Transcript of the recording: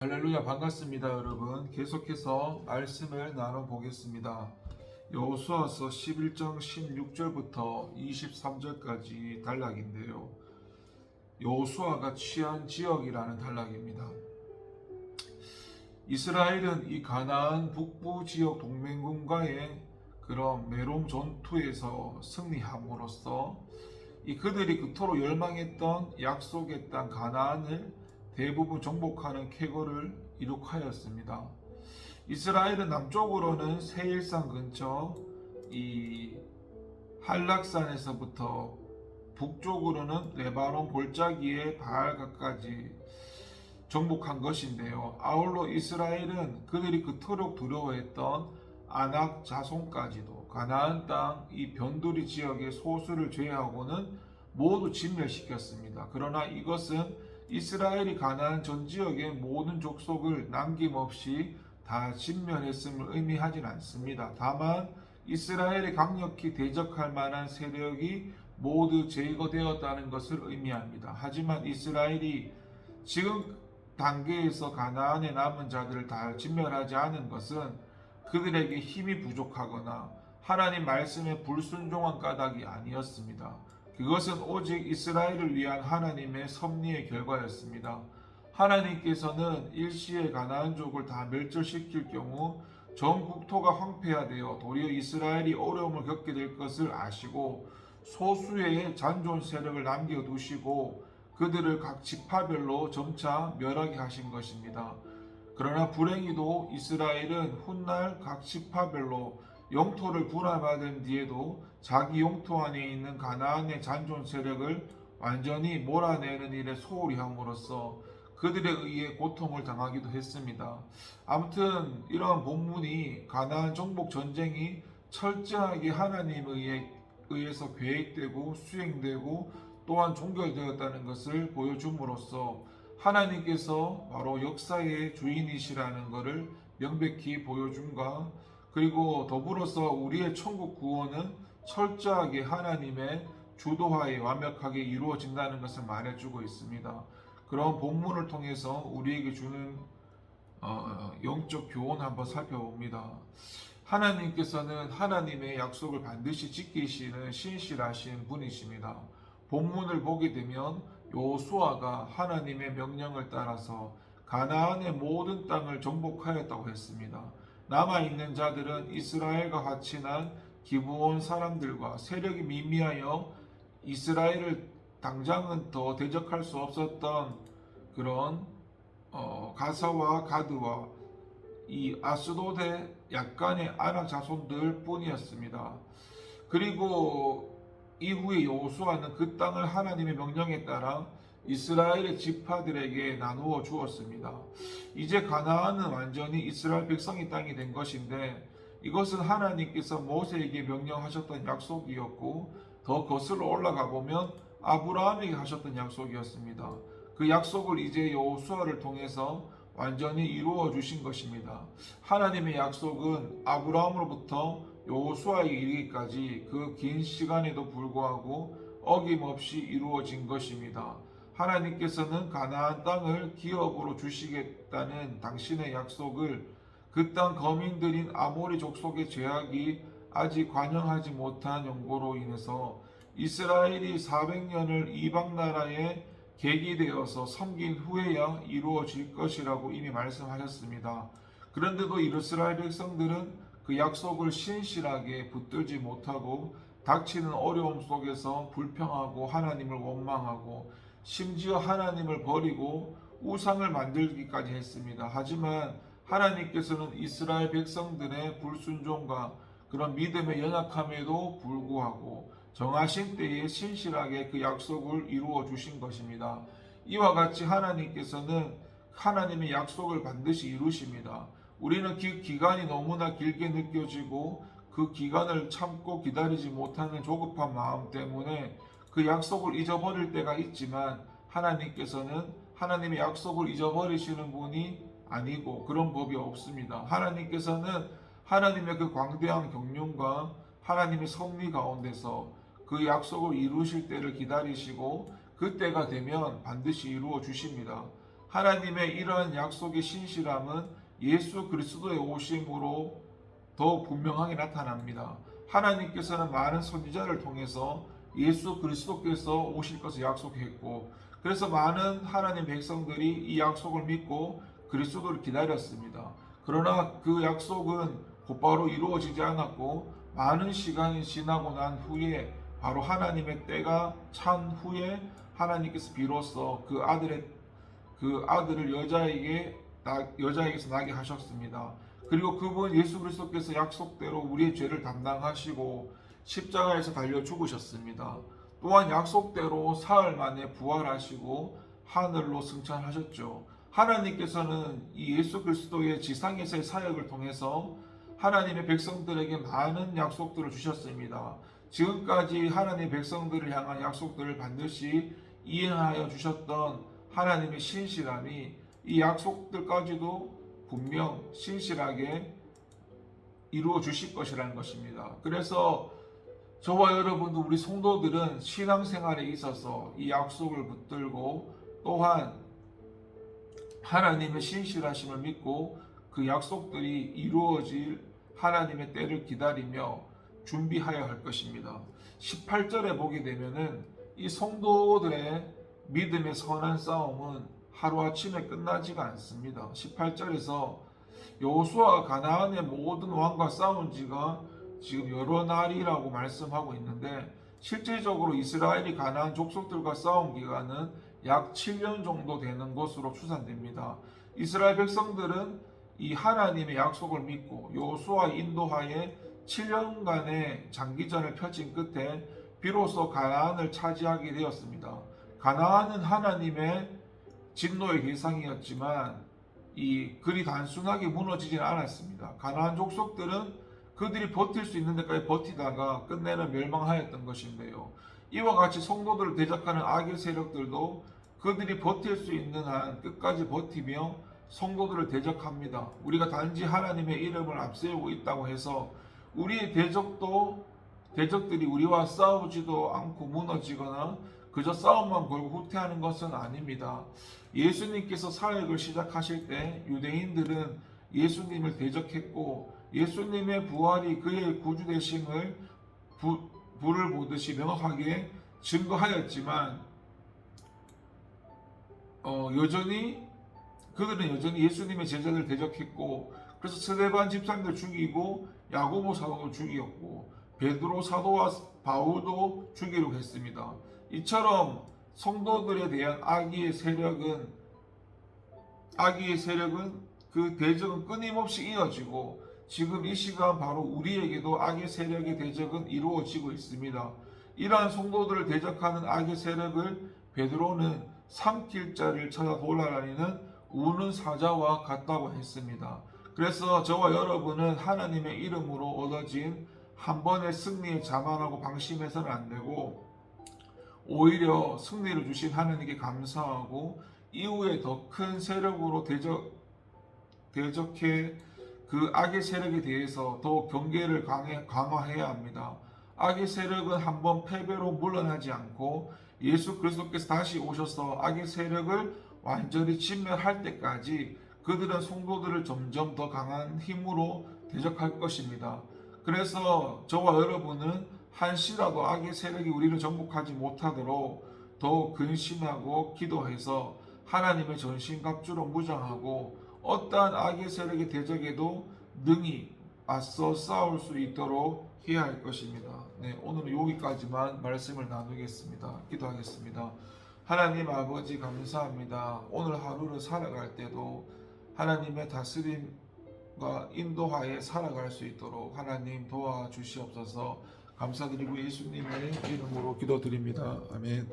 할렐루야, 반갑습니다. 여러분, 계속해서 말씀을 나눠보겠습니다. 여호수아서 11장 16절부터 23절까지 단락인데요, 여호수아가 취한 지역이라는 단락입니다. 이스라엘은 이 가나안 북부 지역 동맹군과의 그런 메롬 전투에서 승리함으로써 이 그들이 그토록 열망했던 약속의 땅 가나안을 대부분 정복하는 쾌거를 이룩하였습니다. 이스라엘은 남쪽으로는 세일산 근처 이 한락산에서부터 북쪽으로는 레바논 골짜기의 바알가까지 정복한 것인데요. 아울러 이스라엘은 그들이 그토록 두려워했던 아낙 자손까지도 가나안 땅 이 변두리 지역의 소수를 제외하고는 모두 진멸시켰습니다. 그러나 이것은 이스라엘이 가나안 전 지역의 모든 족속을 남김없이 다 진멸했음을 의미하진 않습니다. 다만 이스라엘이 강력히 대적할 만한 세력이 모두 제거되었다는 것을 의미합니다. 하지만 이스라엘이 지금 단계에서 가나안에 남은 자들을 다 진멸하지 않은 것은 그들에게 힘이 부족하거나 하나님 말씀에 불순종한 까닭이 아니었습니다. 그것은 오직 이스라엘을 위한 하나님의 섭리의 결과였습니다. 하나님께서는 일시에 가나안족을 다 멸절시킬 경우 전 국토가 황폐화되어 도리어 이스라엘이 어려움을 겪게 될 것을 아시고 소수의 잔존 세력을 남겨두시고 그들을 각 지파별로 점차 멸하게 하신 것입니다. 그러나 불행히도 이스라엘은 훗날 각 지파별로 영토를 분할받은 뒤에도 자기 영토 안에 있는 가나안의 잔존 세력을 완전히 몰아내는 일에 소홀히 함으로써 그들에 의해 고통을 당하기도 했습니다. 아무튼 이러한 본문이 가나안 정복 전쟁이 철저하게 하나님에 의해서 계획되고 수행되고 또한 종결되었다는 것을 보여줌으로써 하나님께서 바로 역사의 주인이시라는 것을 명백히 보여줌과 그리고 더불어서 우리의 천국 구원은 철저하게 하나님의 주도하에 완벽하게 이루어진다는 것을 말해주고 있습니다. 그런 본문을 통해서 우리에게 주는 영적 교훈을 한번 살펴봅니다. 하나님께서는 하나님의 약속을 반드시 지키시는 신실하신 분이십니다. 본문을 보게 되면 여호수아가 하나님의 명령을 따라서 가나안의 모든 땅을 정복하였다고 했습니다. 남아있는 자들은 이스라엘과 같이 난 기브온 사람들과 세력이 미미하여 이스라엘을 당장은 더 대적할 수 없었던 그런 가사와 가드와 이 아스돗의 약간의 아낙 자손들 뿐이었습니다. 그리고 이후에 여호수아는 그 땅을 하나님의 명령에 따라 이스라엘의 지파들에게 나누어 주었습니다. 이제 가나안은 완전히 이스라엘 백성의 땅이 된 것인데 이것은 하나님께서 모세에게 명령하셨던 약속이었고 더 거슬러 올라가 보면 아브라함에게 하셨던 약속이었습니다. 그 약속을 이제 여호수아를 통해서 완전히 이루어 주신 것입니다. 하나님의 약속은 아브라함으로부터 여호수아에게 이르기까지 그 긴 시간에도 불구하고 어김없이 이루어진 것입니다. 하나님께서는 가나안 땅을 기업으로 주시겠다는 당신의 약속을 그 땅 거민들인 아모리 족속의 죄악이 아직 관영하지 못한 연고로 인해서 이스라엘이 400년을 이방 나라에 계기되어서 섬긴 후에야 이루어질 것이라고 이미 말씀하셨습니다. 그런데도 이스라엘 백성들은 그 약속을 신실하게 붙들지 못하고 닥치는 어려움 속에서 불평하고 하나님을 원망하고 심지어 하나님을 버리고 우상을 만들기까지 했습니다. 하지만 하나님께서는 이스라엘 백성들의 불순종과 그런 믿음의 연약함에도 불구하고 정하신 때에 신실하게 그 약속을 이루어 주신 것입니다. 이와 같이 하나님께서는 하나님의 약속을 반드시 이루십니다. 우리는 그 기간이 너무나 길게 느껴지고 그 기간을 참고 기다리지 못하는 조급한 마음 때문에 그 약속을 잊어버릴 때가 있지만 하나님께서는 하나님의 약속을 잊어버리시는 분이 아니고 그런 법이 없습니다. 하나님께서는 하나님의 그 광대한 경륜과 하나님의 섭리 가운데서 그 약속을 이루실 때를 기다리시고 그 때가 되면 반드시 이루어 주십니다. 하나님의 이러한 약속의 신실함은 예수 그리스도의 오심으로 더 분명하게 나타납니다. 하나님께서는 많은 선지자를 통해서 예수 그리스도께서 오실 것을 약속했고, 그래서 많은 하나님 백성들이 이 약속을 믿고 그리스도를 기다렸습니다. 그러나 그 약속은 곧바로 이루어지지 않았고, 많은 시간이 지나고 난 후에, 바로 하나님의 때가 찬 후에 하나님께서 비로소 그 아들을 여자에게서 나게 하셨습니다. 그리고 그분 예수 그리스도께서 약속대로 우리의 죄를 담당하시고 십자가에서 달려 죽으셨습니다. 또한 약속대로 사흘 만에 부활하시고 하늘로 승천하셨죠. 하나님께서는 이 예수 그리스도의 지상에서의 사역을 통해서 하나님의 백성들에게 많은 약속들을 주셨습니다. 지금까지 하나님의 백성들을 향한 약속들을 반드시 이행하여 주셨던 하나님의 신실함이 이 약속들까지도 분명 신실하게 이루어 주실 것이라는 것입니다. 그래서 저와 여러분도, 우리 성도들은 신앙생활에 있어서 이 약속을 붙들고 또한 하나님의 신실하심을 믿고 그 약속들이 이루어질 하나님의 때를 기다리며 준비하여야 할 것입니다. 18절에 보게 되면은 이 성도들의 믿음의 선한 싸움은 하루아침에 끝나지가 않습니다. 18절에서 여호수아가 가나안의 모든 왕과 싸운 지가 지금 여러 날이라고 말씀하고 있는데, 실질적으로 이스라엘이 가나안 족속들과 싸운 기간은 약 7년 정도 되는 것으로 추산됩니다. 이스라엘 백성들은 이 하나님의 약속을 믿고 여호수아의 인도하에 7년간의 장기전을 펼친 끝에 비로소 가나안을 차지하게 되었습니다. 가나안은 하나님의 진노의 대상이었지만 그리 단순하게 무너지지는 않았습니다. 가나안 족속들은 그들이 버틸 수 있는 데까지 버티다가 끝내는 멸망하였던 것인데요. 이와 같이 성도들을 대적하는 악의 세력들도 그들이 버틸 수 있는 한 끝까지 버티며 성도들을 대적합니다. 우리가 단지 하나님의 이름을 앞세우고 있다고 해서 우리의 대적들이 우리와 싸우지도 않고 무너지거나 그저 싸움만 걸고 후퇴하는 것은 아닙니다. 예수님께서 사역을 시작하실 때 유대인들은 예수님을 대적했고, 예수님의 부활이 그의 구주되심을 불을 보듯이 명확하게 증거하였지만 그들은 여전히 예수님의 제자들을 대적했고, 그래서 스데반 집사님들 죽이고 야고보 사도도 죽이었고 베드로 사도와 바울도 죽이려고 했습니다. 이처럼 성도들에 대한 악의 세력은 그 대적은 끊임없이 이어지고, 지금 이 시간 바로 우리에게도 악의 세력의 대적은 이루어지고 있습니다. 이러한 성도들을 대적하는 악의 세력을 베드로는 삼킬 자를 찾아 돌아다니는 우는 사자와 같다고 했습니다. 그래서 저와 여러분은 하나님의 이름으로 얻어진 한 번의 승리에 자만하고 방심해서는 안 되고, 오히려 승리를 주신 하나님께 감사하고 이후에 더 큰 세력으로 대적해 그 악의 세력에 대해서 더 경계를 강화해야 합니다. 악의 세력은 한번 패배로 물러나지 않고 예수 그리스도께서 다시 오셔서 악의 세력을 완전히 진멸할 때까지 그들은 성도들을 점점 더 강한 힘으로 대적할 것입니다. 그래서 저와 여러분은 한시라도 악의 세력이 우리를 정복하지 못하도록 더 근신하고 기도해서 하나님의 전신갑주로 무장하고 어떠한 악의 세력의 대적에도 능히 맞서 싸울 수 있도록 해야 할 것입니다. 오늘은 여기까지만 말씀을 나누겠습니다. 기도하겠습니다. 하나님 아버지 감사합니다. 오늘 하루를 살아갈 때도 하나님의 다스림과 인도하에 살아갈 수 있도록 하나님 도와주시옵소서. 감사드리고 예수님의 이름으로 기도드립니다. 아멘.